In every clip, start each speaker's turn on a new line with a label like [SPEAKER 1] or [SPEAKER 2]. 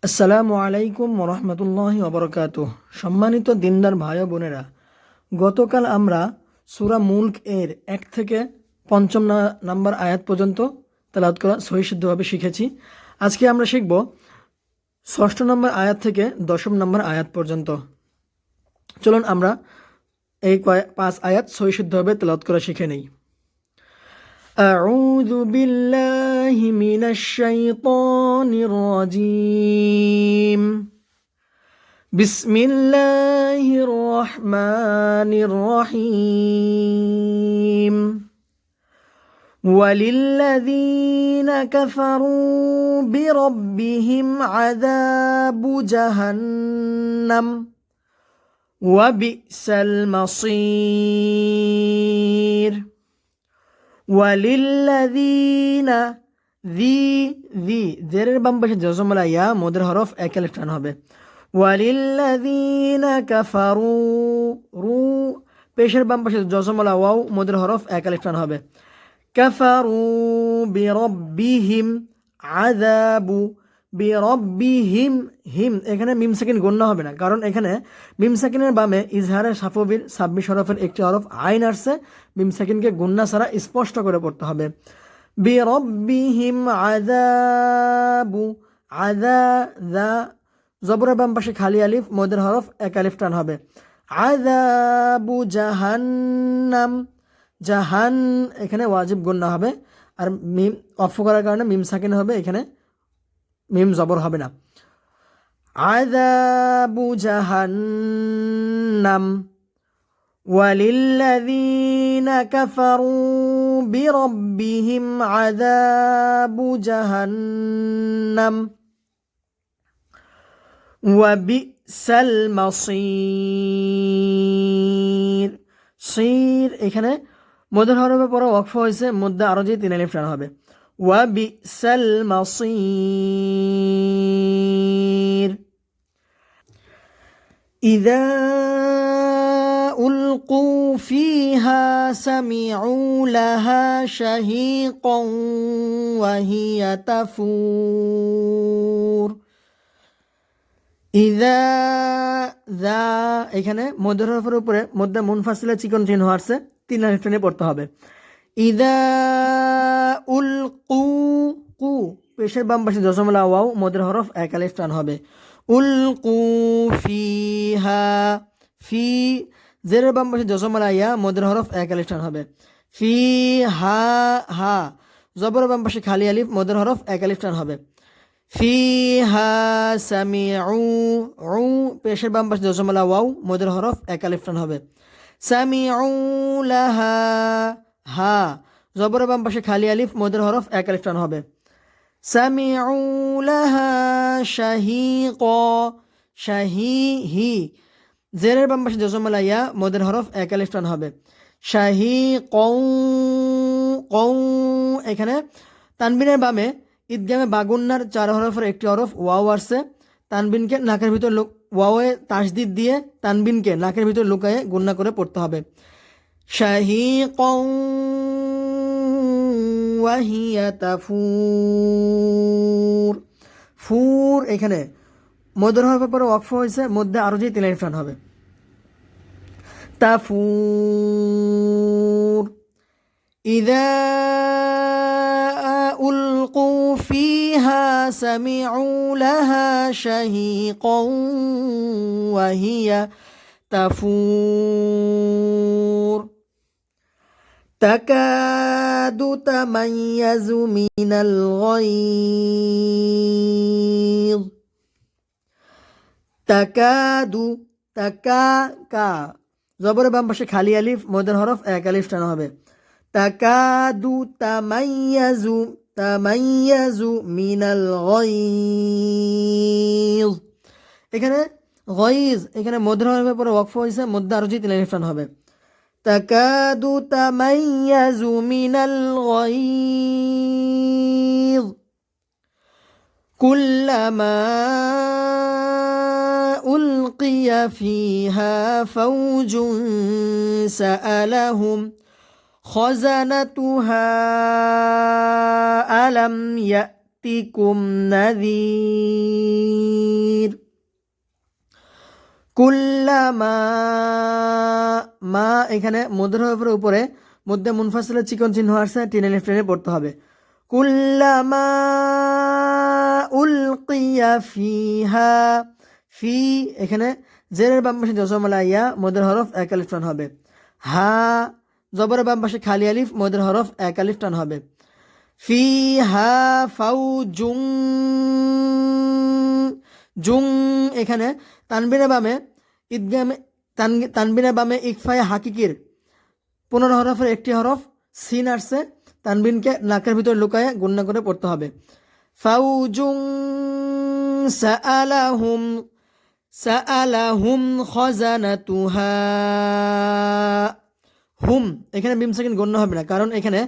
[SPEAKER 1] আসসালামু আলাইকুম ওরহমতুল্লাহি ওবরকাতুহ। সম্মানিত দিনদার ভাই ও বোনেরা, গতকাল আমরা সূরা মুলক এর 1 থেকে 5 নাম্বার আয়াত পর্যন্ত তেলাওয়াত করা সহিশুদ্ধভাবে শিখেছি। আজকে আমরা শিখব 6 নম্বর আয়াত থেকে 10 নম্বর আয়াত পর্যন্ত। চলুন আমরা এই 5 আয়াত সহিশুদ্ধভাবে তেলাওয়াত করা শিখে নেই। أعوذ بالله من الشيطان الرجيم. بسم الله الرحمن الرحيم. وللذين كفروا بربهم عذاب جهنم وبئس المصير. ওয়ালিল্লাযীনা জেরের বাম পাশে জজমলা ইয়া মদের হরফ এক আলিফ টান হবে। ওয়ালিল্লাযীনা কাফারু রু পেশের বাম পাশে জজমলা ওয়াও মদের হরফ এক আলিফ টান হবে। কাফারু বিরাব্বিহিম আযাবু বিরাব্বিহিম হিম এখানে মিম সাকিন গণ্য হবে না, কারণ এখানে মিম সাকিনের বামে ইজহারে সাফবির 26 হরফের একটি হরফ আইন আসছে। মিম সাকিনকে গুন্না ছাড়া স্পষ্ট করে পড়তে হবে। বিরাব্বিহিম আযাবু আযা জবরের বাম পাশে খালি আলিফ মদের হরফ এক আলিফ টান হবে। আযাবু জাহান্নাম জাহান এখানে ওয়াজিব গুন্না হবে, আর মিম অফ করার কারণে মিম সাকিন হবে, এখানে মিম জবর হবে না। আযাবু জাহান্নাম ওয়ালিল্লাযীনা কাফারু বিরাব্বিহিম আযাবু জাহান্নাম ওয়া বিসাল মাসীর। সির এখানে মদের হরফের পরে ওয়াকফ হয়েছে, মধ্যে আরো যে 3 আলিফ টান হবে। وبئس المصير. إذا ألقوا فيها سمعوا لها شهيقا وهي تفور. إذا ذا এখানে মদের হরফের উপরে মধ্যে মুনফাসিলা চিকন চিহ্ন আছে, 3 আলিফ টানে পড়তে হবে। ইদা উলকু কু পেশের বাম পাশে জজমলা ওয়াও মদের হরফ এক আলিফ টান হবে। উলকু ফিহা ফি জেরের বাম পাশে জজমলা ইয়া মদের হরফ এক আলিফ টান হবে। ফি হা হা জবরের বাম পাশে খালি আলিফ মদের হরফ এক আলিফ টান হবে। ফি হা সামিউ উ পেশের বাম পাশে জজমলা ওয়াও মদের হরফ এক আলিফ টান হবে। সামিউ লাহা হা জবরের বাম পাশে খালি আলিফ মদের হরফ এক আলিফ টান হবে। সামিউ লাহা শাহীক শাহীহি জেরের বাম পাশে জজমলা ইয়া মদের হরফ এক আলিফ টান হবে। শাহীক কৌ এখানে তানবিনের বামে ঈদগামে বাগুন্নার 4 হরফের একটি হরফ ওয়াও আসছে। তানবিনকে নাকের ভিতর ওয়াওয়ে তাসদিদ দিয়ে তানবিনকে নাকের ভিতর লুকায়ে গুন্না করে পড়তে হবে। শাহীকা ওয়া হিয়া তাফুর। ফুর এখানে মদের হরফের পরে ওয়াকফ হয়েছে, মধ্যে আরো যে 3 আলিফ টান হবে। তাফুর। ইযা উলকু ফিহা সামিউ লাহা শাহীকা ওয়া হিয়া তাফুর। তাকাদু তামাইয়াজু মিনাল গায়য। তাকাদু তাকা কা জবরের বাম পাশে খালি আলিফ মদের হরফ এক আলিফ টানা হবে। তাকাদু তামাইয়াজু মিনাল গায়য। এখানে গায়জ এখানে মদের হরফের পরে ওয়াকফ হয়েছে, মধ্যে আরো যে 3 আলিফ টান হবে। তাকাদু তামাইয়াজু মিনাল গায়য। কুল্লামা উলকিয়া ফিহা ফাওজুন সাআলাহুম খাজানাতুহা আলাম ইয়াতিকুম নাযীর। কুল্লামা মা এখানে মধ্যে হরফের উপরে মধ্যে মুনফাসিলের চিকন চিহ্ন আসছে, টেনে লিফ টেনে পড়তে হবে। কুল্লামা উলকিয়া ফিহা, ফি এখানে জেরের বাম পাশে জজমলা ইয়া মদের হরফ এক আলিফ টান হবে। হা জবরের বাম পাশে খালি আলিফ মদের হরফ এক আলিফ টান হবে। ফিহা ফাউজুন, জুং এখানে তানবিনের বামে ঈদগামে তানবিনের বামে ইকফায়ে হাকিকির 15 হরফের একটি হরফ সিন আসছে, তানবিনকে নাকের ভিতর লুকায়ে গুণনা করে পড়তে হবে। ফাউজুং সাআলাহুম, সাআলাহুম খাজানাতুহা, হুম এখানে মিম সাকিন গণ্য হবে না, কারণ এখানে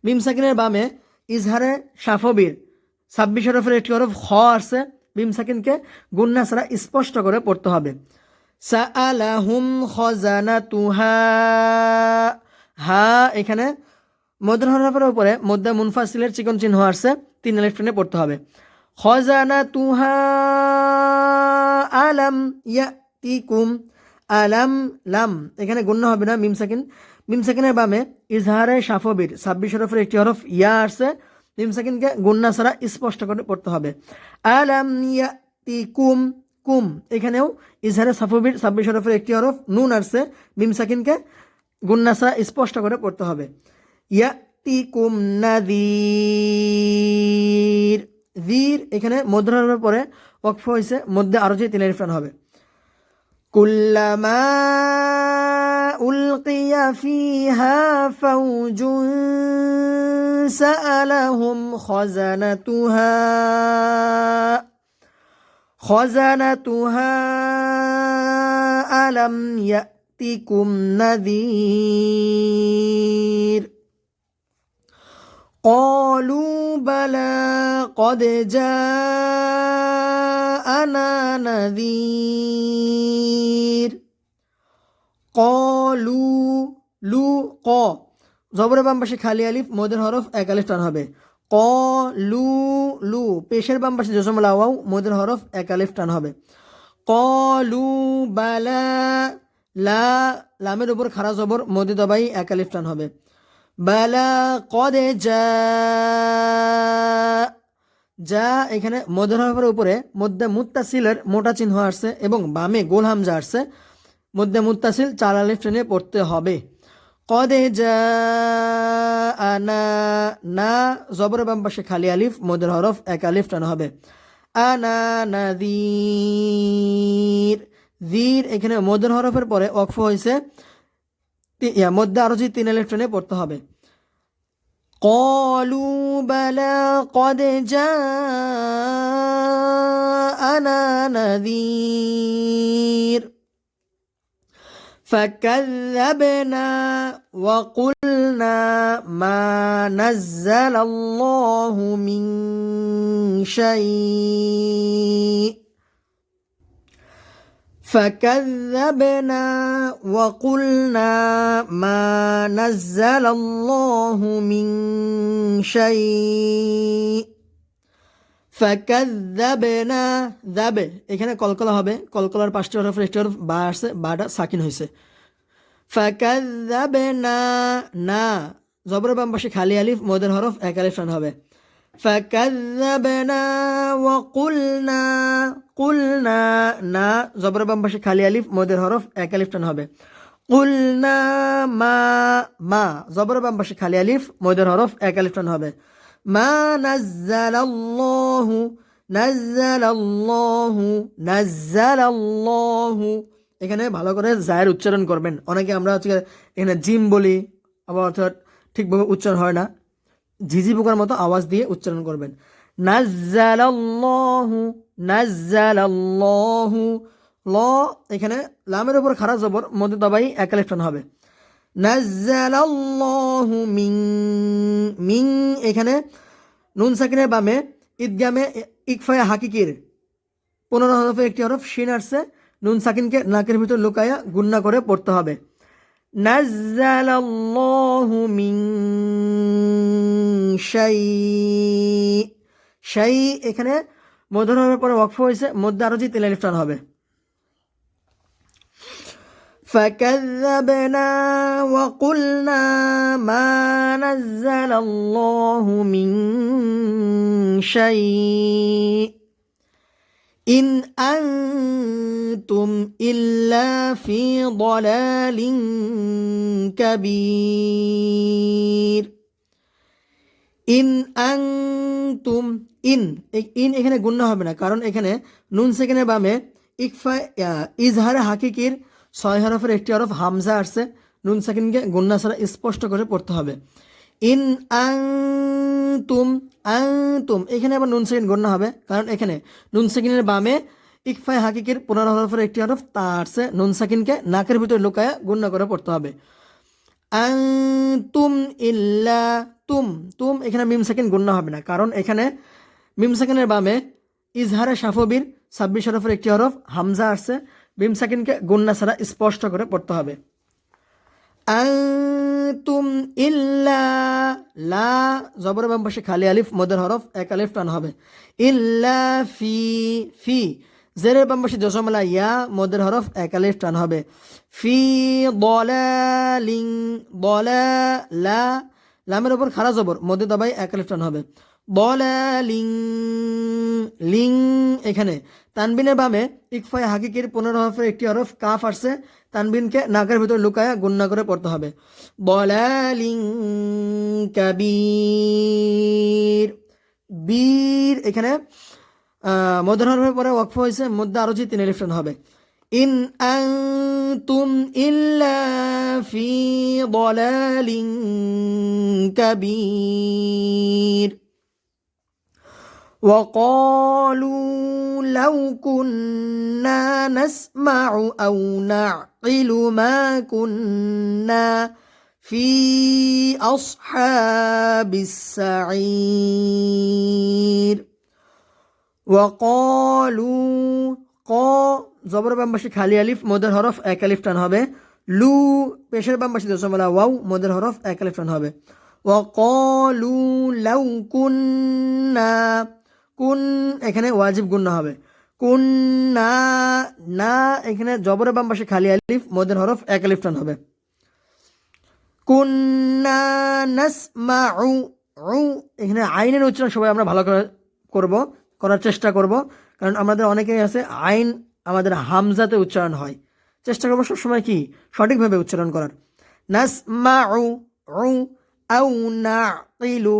[SPEAKER 1] মিম সাকিনের বামে ইজহারে সাফবির 26 হরফের একটি হরফ খ আসছে, মিম সাকিনকে গুণনা ছাড়া স্পষ্ট করে পড়তে হবে। সাআলাহুম খাজানাতুহা, হা এখানে মধ্যে হরফের উপরে মধ্যে মুনফাসিলের চিকন চিহ্ন আসছে, 3 আলিফ টেনে পড়তে হবে। খাজানাতুহা আলাম ইয়াতিকুম, আলাম লাম এখানে গুণ্য হবে না, মিম সাকিন, মিম সাকিনের বামে ইজহারে সাফবির 26 হরফের একটি হরফ ইয়া আসছে, মিম সাকিনকে গুণ্না ছাড়া স্পষ্ট করে পড়তে হবে। আলাম ইয়াতিকুম, কুম এখানেও ইজহারে সাফবির 26 হরফের একটি হরফ নুন আসছে, মিম সাকিনকে গুণ্না ছাড়া স্পষ্ট করে পড়তে হবে। ইয়াতিকুম নাযীর, যীর এখানে মধ্য হরফের পরে ওয়াকফ হয়েছে, মধ্যে আরো যে 3 আলিফ টান হবে। কুল্লামা উলকিয়া ফিহা ফাউজুন সাআলাহুম খাজানাতুহা, খাজানাতুহা আলাম ইয়াতিকুম নাযীর। قالوا بلى قد جاءنا نذير। قالوا লু ক জবরের বাম পাশে খালি আলিফ মদের হরফ এক আলিফ টান হবে। লু লু পেশের বাম পাশে জজমলা ওয়াও মদের হরফ এক আলিফ টান হবে। কলু বালা, লা লামের উপর খারা জবর মদে দবাই এক আলিফ টান হবে। বালা কদে যা, যা এখানে মদের হরফের উপরে মধ্যে মুত্তাসিলের মোটা চিহ্ন আসছে এবং বামে গোল হামজা আসছে, মধ্যে মুত্তাসিল 4 আলিফ টেনে পড়তে হবে। কদে যা আনা, না জবরের বাম পাশে খালি আলিফ মদের হরফ এক আলিফ টান হবে। আনা নাযীর, যীর এখানে মদের হরফের পরে ওয়াকফ হয়েছে, মধ্যে আরো যে 3 আলিফ টেনে পড়তে হবে। قالوا بلى قد جاءنا نذير فكذبنا وقلنا ما نزل الله من شيء فكذبنا وقلنا ما نزل الله من شيء فكذبنا ذب এখানে কলকলা হবে, কলকলার 5টি হরফের একটি হরফ বা আসছে, বাটা সাকিন হয়েছে। فكذبنا না জবরের বাম পাশে খালি আলিফ মদের হরফ এক আলিফ টান হবে। فكذبنا وقلنا, قلنا না জবরের বাম পাশে খালি আলিফ মদের হরফ এক আলিফ টান হবে। قلنا মা, মা জবরের বাম পাশে খালি আলিফ মদের হরফ এক আলিফ টান হবে। মা নাজ্জালাল্লাহু, নাজ্জালাল্লাহু, নাজ্জালাল্লাহু এখানে ভালো করে জায়ের উচ্চারণ করবেন। অনেকে আমরা এখানে জিম বলি, আবার অর্থাৎ ঠিকভাবে উচ্চারণ হয় না, ঝিঝি পোকার মতো আওয়াজ দিয়ে উচ্চারণ করবেন। নাজ্জালাল্লাহু, নাজ্জালাল্লাহু, ল এখানে লামের উপর খারা জবর মধ্যে দবাই এক আলিফ টান হবে। নাজ্জালাল্লাহু মিন, মিন এখানে নুন সাকিনের বামে ঈদগামে ইকফায়ে হাকিকির 15 হরফে একটি হরফ শিন আসছে, নুন সাকিনকে নাকের ভিতর লুকায়া গুন্না করে পড়তে হবে। নাজ্জালাল্লাহু মিন শাই, শাই এখানে মধ্যে হরফের পরে ওয়াকফ হয়েছে, মধ্যে আরো যে 3 আলিফ টান হবে। فكذبنا وقلنا ما نزل الله من شيء إن أنتم إلا في ضلال كبير ইন আনতুম ইন এখানে গুণনা হবে না, কারণ এখানে নুন সেকেন্ডের বামে ইকফা ইজহারে হাকিকির 6 হরফের একটি হরফ হামজা আসছে। নুন সেকেন্ডকে গুণনা ছাড়া স্পষ্ট করে পড়তে হবে। ইন আনতুম এখানে আবার নুন সেকেন্ড গুণনা হবে, কারণ এখানে নুন সেকেন্ডের বামে ইকফায় হাকিকির 15 হরফের একটি হরফ তা আসছে। নুন সেকেন্ডকে নাকের ভিতরে লুকায়া গুণনা করে পড়তে হবে। আনতুম ইল্লা তুম এখানে মিম সেকেন্ড গুণনা হবে না, কারণ এখানে মিম সেকেন্ডের বামে ইজহারে শাফবির 26 হরফের একটি হরফ হামজা আসছে। মিম সেকেন্ডকে গুণনা ছাড়া স্পষ্ট করে পড়তে হবে। আনতুম ইল্লা লা জবরের বাম পাশে খালি আলিফ মদের হরফ এক আলিফ টান হবে। ইল্লা ফি জেরের বাম পাশে জসমলা ইয়া মদের হরফ এক আলিফ টান হবে। ফি লা লামের উপর খাড়া জবর মধ্যে দবাই এক আলিফ টান হবে। লিং এখানে তানবিনের বামে ইকফায় হাকিকির 15 হরফের একটি হরফ কাফ আসছে। তানবিনকে নাকের ভিতর লুকায়া গুণনা করে পড়তে হবে। বলালিং কাবীর বীর এখানে মধ্যের হরফের পরে ওয়াকফ হয়েছে, মধ্যে আরো 3 আলিফ টান হবে। ইন আনতুম ইল্লা ফি দালালিন কাবীর وقالوا لو كنا نسمع أو نعقل ما كنا في أصحاب السعير وقالوا জবর বাম পাশে খালি আলিফ মদের হরফ এক আলিফ টান হবে। লু পেশের বাম পাশে দশমলা ওয়াও মদের হরফ এক আলিফ টান হবে। وقالوا لو كنا কুন এখানে ওয়াজিব গুণনা হবে। কুন্না না এখানে জবরের বাম পাশে খালি আলিফ মদের হরফ এক আলিফ টান হবে। কুন্না নাসমাউ এখানে আইনের উচ্চারণ সবাই আমরা ভালো করে করার চেষ্টা করব, কারণ আমাদের অনেকেই আছে আইন আমাদের হামজাতে উচ্চারণ হয়। চেষ্টা করবো সবসময় কি সঠিকভাবে উচ্চারণ করার। নাসমাউ আউ নাকিলু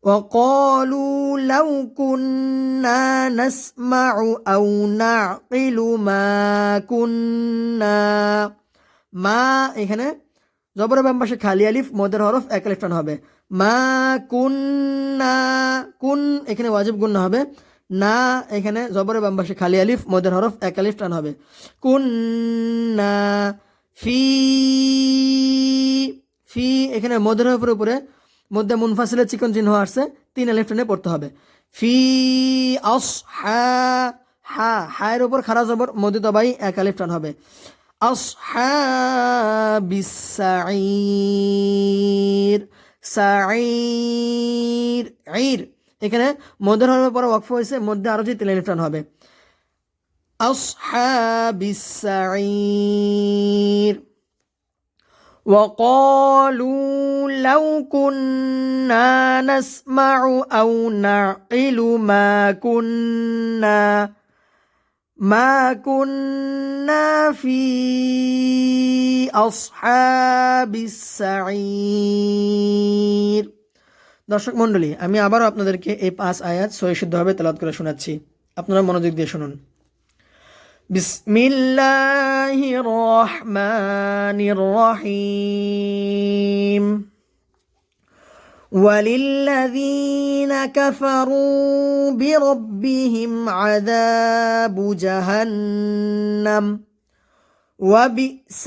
[SPEAKER 1] وقالوا لو كنا نسمع أو نعقل ما كنا মা এখানে জবরের বাম পাশে খালি আলিফ মদের হরফ এক আলিফ টান হবে। মা কুন্না কুন এখানে ওয়াজিব গুণনা হবে। না এখানে জবরের বাম পাশে খালি আলিফ মদের হরফ এক আলিফ টান হবে। কুন্না ফি এখানে মদের হরফের উপরে মধ্যে মুনফাসিলের চিকন চিহ্ন আসছে, 3 আলিফ টানে পড়তে হবে। ফি হায়ের উপর খাড়া জবর মধ্যে দবাই এক আলিফ টান হবে। আসহাবিস সাঈর এখানে মদের হরফের পরে ওয়াকফ হয়েছে, মধ্যে আরো 3 আলিফ টান হবে। আসহাবিস সাঈর وقالوا لو كنا نسمع أو نعقل ما كنا في أصحاب السعير দর্শক মণ্ডলী, আমি আবারও আপনাদেরকে এই 5 আয়াত সহি শুদ্ধভাবে তেলাওয়াত করে শোনাচ্ছি। আপনারা মনোযোগ দিয়ে শুনুন। بسم الله الرحمن الرحيم وللذين كفروا بربهم عذاب جهنم وبئس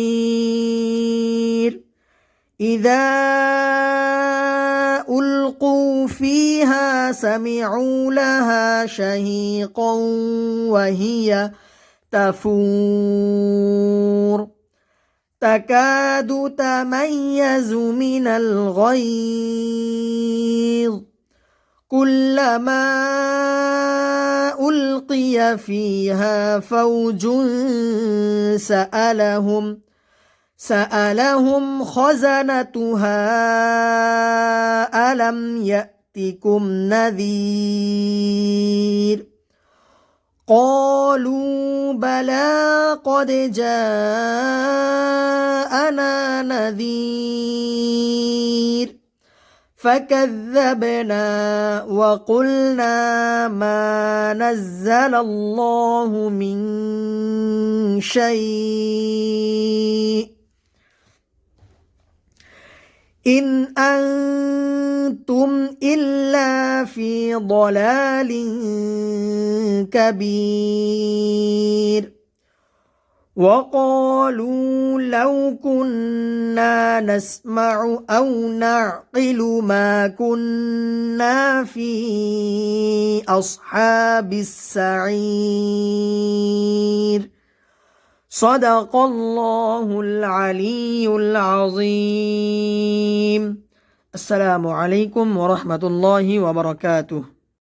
[SPEAKER 1] المصير إذا ألقوا فيها سمعوا لها شهيقا وهي تفور تكاد تميز من الغيظ كلما ألقي فيها فوج سألهم خزنتها ألم يأتكم نذير قالوا بلى قد جاءنا نذير فكذبنا وقلنا ما نزل الله من شيء إن أنتم إلا في ضلال كبير وقالوا لو كنا نسمع أو نعقل ما كنا في أصحاب السعير صدق الله العلي العظيم. السلام عليكم ورحمة الله وبركاته.